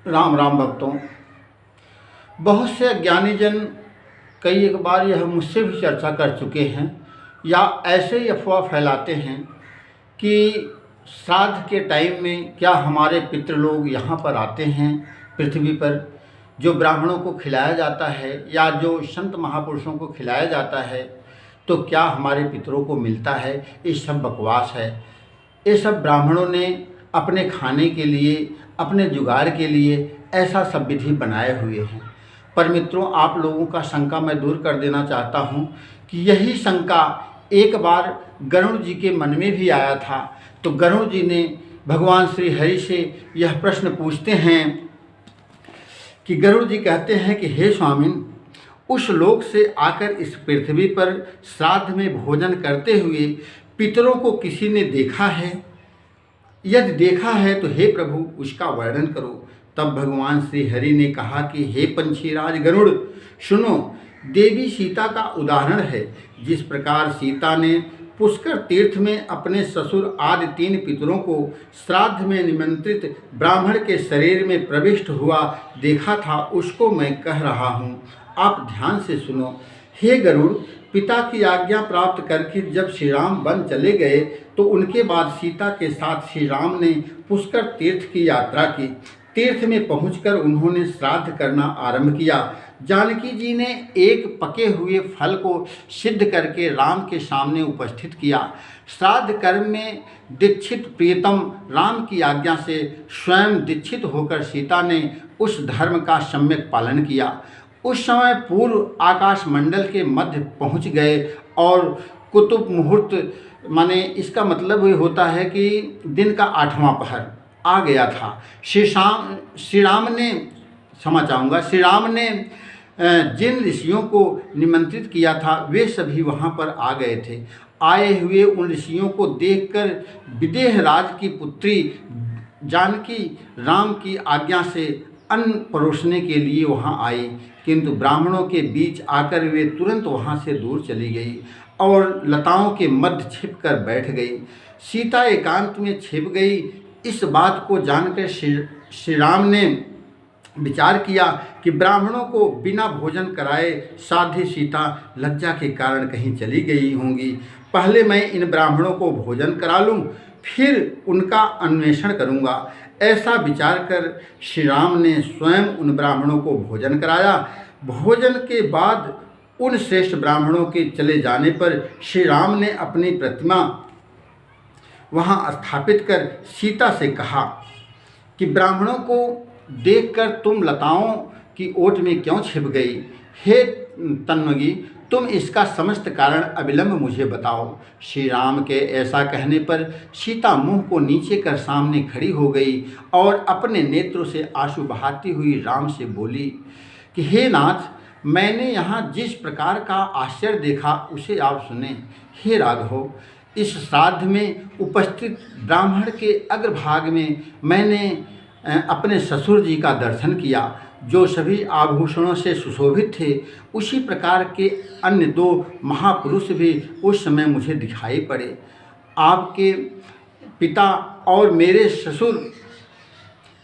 राम राम भक्तों। बहुत से अज्ञानी जन कई एक बार यह मुझसे भी चर्चा कर चुके हैं या ऐसे ही अफवाह फैलाते हैं कि श्राद्ध के टाइम में क्या हमारे पितृलोग यहाँ पर आते हैं पृथ्वी पर, जो ब्राह्मणों को खिलाया जाता है या जो संत महापुरुषों को खिलाया जाता है, तो क्या हमारे पितरों को मिलता है? ये सब बकवास है। ये सब ब्राह्मणों ने अपने खाने के लिए, अपने जुगाड़ के लिए ऐसा सब विधि बनाए हुए हैं। पर मित्रों, आप लोगों का शंका मैं दूर कर देना चाहता हूँ कि यही शंका एक बार गरुड़ जी के मन में भी आया था। तो गरुड़ जी ने भगवान श्री हरि से यह प्रश्न पूछते हैं कि गरुड़ जी कहते हैं कि हे स्वामिन, उस लोक से आकर इस पृथ्वी पर श्राद्ध में भोजन करते हुए पितरों को किसी ने देखा है? यदि देखा है तो हे प्रभु उसका वर्णन करो। तब भगवान श्री हरि ने कहा कि हे पंछीराज गरुड़, सुनो, देवी सीता का उदाहरण है। जिस प्रकार सीता ने पुष्कर तीर्थ में अपने ससुर आदि 3 पितरों को श्राद्ध में निमंत्रित ब्राह्मण के शरीर में प्रविष्ट हुआ देखा था, उसको मैं कह रहा हूँ। आप ध्यान से सुनो। हे गरुड़, पिता की आज्ञा प्राप्त करके जब श्री राम वन चले गए तो उनके बाद सीता के साथ श्री राम ने पुष्कर तीर्थ की यात्रा की। तीर्थ में पहुंचकर उन्होंने श्राद्ध करना आरंभ किया। जानकी जी ने एक पके हुए फल को सिद्ध करके राम के सामने उपस्थित किया। श्राद्ध कर्म में दीक्षित प्रियतम राम की आज्ञा से स्वयं दीक्षित होकर सीता ने उस धर्म का सम्यक पालन किया। उस समय पूर्व आकाश मंडल के मध्य पहुंच गए और कुतुब मुहूर्त, माने इसका मतलब ये होता है कि दिन का 8वां पहर आ गया था। श्री राम ने जिन ऋषियों को निमंत्रित किया था वे सभी वहाँ पर आ गए थे। आए हुए उन ऋषियों को देखकर विदेह राज की पुत्री जानकी राम की आज्ञा से अन्न परोसने के लिए वहाँ आई, किंतु ब्राह्मणों के बीच आकर वे तुरंत वहाँ से दूर चली गई और लताओं के मध्य छिपकर बैठ गई। सीता एकांत में छिप गई। इस बात को जानकर श्री राम ने विचार किया कि ब्राह्मणों को बिना भोजन कराए साध्वी सीता लज्जा के कारण कहीं चली गई होंगी। पहले मैं इन ब्राह्मणों को भोजन करा लूँ, फिर उनका अन्वेषण करूँगा। ऐसा विचार कर श्री राम ने स्वयं उन ब्राह्मणों को भोजन कराया। भोजन के बाद उन श्रेष्ठ ब्राह्मणों के चले जाने पर श्री राम ने अपनी प्रतिमा वहाँ स्थापित कर सीता से कहा कि ब्राह्मणों को देखकर तुम लताओं की ओट में क्यों छिप गई? हे तन्वगी, तुम इसका समस्त कारण अविलंब मुझे बताओ। श्री राम के ऐसा कहने पर सीता मुंह को नीचे कर सामने खड़ी हो गई और अपने नेत्रों से आंसू बहाती हुई राम से बोली कि हे नाथ, मैंने यहाँ जिस प्रकार का आश्चर्य देखा उसे आप सुने। हे राघव, इस श्राद्ध में उपस्थित ब्राह्मण के अग्रभाग में मैंने अपने ससुर जी का दर्शन किया, जो सभी आभूषणों से सुशोभित थे। उसी प्रकार के अन्य 2 महापुरुष भी उस समय मुझे दिखाई पड़े। आपके पिता और मेरे ससुर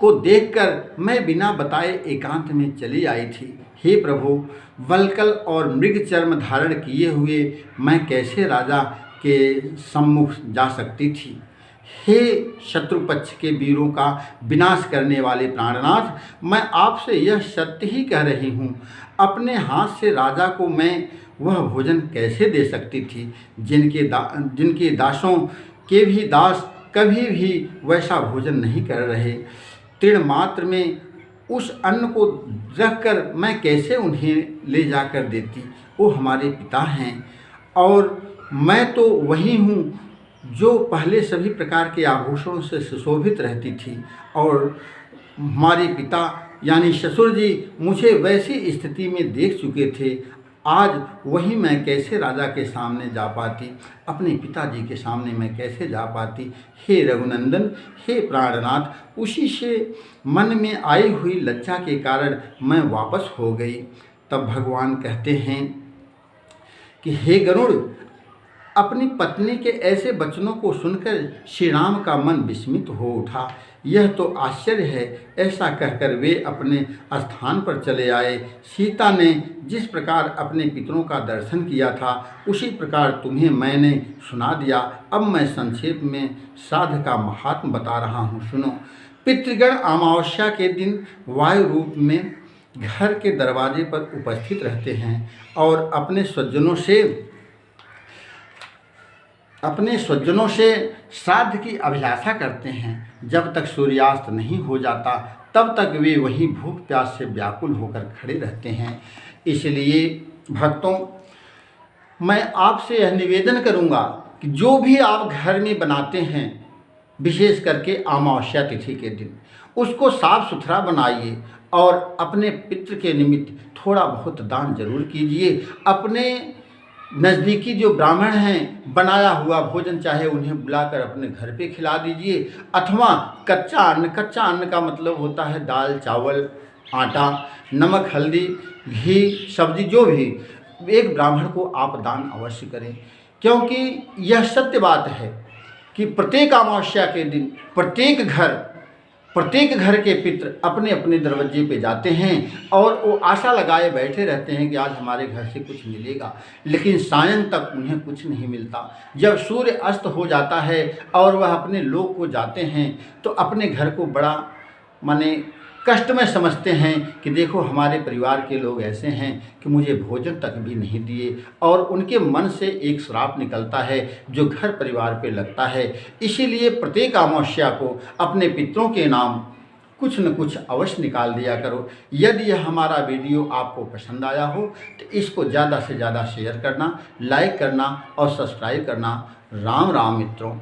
को देखकर मैं बिना बताए एकांत में चली आई थी। हे प्रभु, वल्कल और मृग चर्म धारण किए हुए मैं कैसे राजा के सम्मुख जा सकती थी? हे शत्रुपक्ष के वीरों का विनाश करने वाले प्राणनाथ, मैं आपसे यह सत्य ही कह रही हूँ। अपने हाथ से राजा को मैं वह भोजन कैसे दे सकती थी जिनके दासों के भी दास कभी भी वैसा भोजन नहीं कर रहे? तृण मात्र में उस अन्न को रखकर मैं कैसे उन्हें ले जाकर देती? वो हमारे पिता हैं और मैं तो वही हूँ जो पहले सभी प्रकार के आभूषणों से सुशोभित रहती थी, और हमारे पिता यानी ससुर जी मुझे वैसी स्थिति में देख चुके थे। आज वही मैं कैसे राजा के सामने जा पाती? अपने पिताजी के सामने मैं कैसे जा पाती? हे रघुनंदन, हे प्राणनाथ, उसी से मन में आई हुई लज्जा के कारण मैं वापस हो गई। तब भगवान कहते हैं कि हे गरुड़, अपनी पत्नी के ऐसे वचनों को सुनकर श्री राम का मन विस्मित हो उठा। यह तो आश्चर्य है। ऐसा कहकर वे अपने स्थान पर चले आए। सीता ने जिस प्रकार अपने पितरों का दर्शन किया था उसी प्रकार तुम्हें मैंने सुना दिया। अब मैं संक्षेप में श्राद्ध का महात्म बता रहा हूँ, सुनो। पितृगण अमावस्या के दिन वायु रूप में घर के दरवाजे पर उपस्थित रहते हैं और अपने स्वजनों से श्राद्ध की अभिलाषा करते हैं। जब तक सूर्यास्त नहीं हो जाता तब तक वे वहीं भूख प्यास से व्याकुल होकर खड़े रहते हैं। इसलिए भक्तों, मैं आपसे यह निवेदन करूंगा कि जो भी आप घर में बनाते हैं, विशेष करके अमावस्या तिथि के दिन, उसको साफ सुथरा बनाइए और अपने पितृ के निमित्त थोड़ा बहुत दान जरूर कीजिए। अपने नज़दीकी जो ब्राह्मण हैं, बनाया हुआ भोजन चाहे उन्हें बुलाकर अपने घर पे खिला दीजिए, अथवा कच्चा अन्न का मतलब होता है दाल चावल आटा नमक हल्दी घी सब्जी, जो भी, एक ब्राह्मण को आप दान अवश्य करें। क्योंकि यह सत्य बात है कि प्रत्येक अमावस्या के दिन प्रत्येक घर के पितृ अपने अपने दरवाजे पे जाते हैं और वो आशा लगाए बैठे रहते हैं कि आज हमारे घर से कुछ मिलेगा, लेकिन सायं तक उन्हें कुछ नहीं मिलता। जब सूर्य अस्त हो जाता है और वह अपने लोक को जाते हैं तो अपने घर को बड़ा माने कष्ट में समझते हैं कि देखो हमारे परिवार के लोग ऐसे हैं कि मुझे भोजन तक भी नहीं दिए, और उनके मन से एक श्राप निकलता है जो घर परिवार पे लगता है। इसीलिए प्रत्येक अमावस्या को अपने पितरों के नाम कुछ न कुछ अवश्य निकाल दिया करो। यदि यह हमारा वीडियो आपको पसंद आया हो तो इसको ज़्यादा से ज़्यादा शेयर करना, लाइक करना और सब्सक्राइब करना। राम राम मित्रों।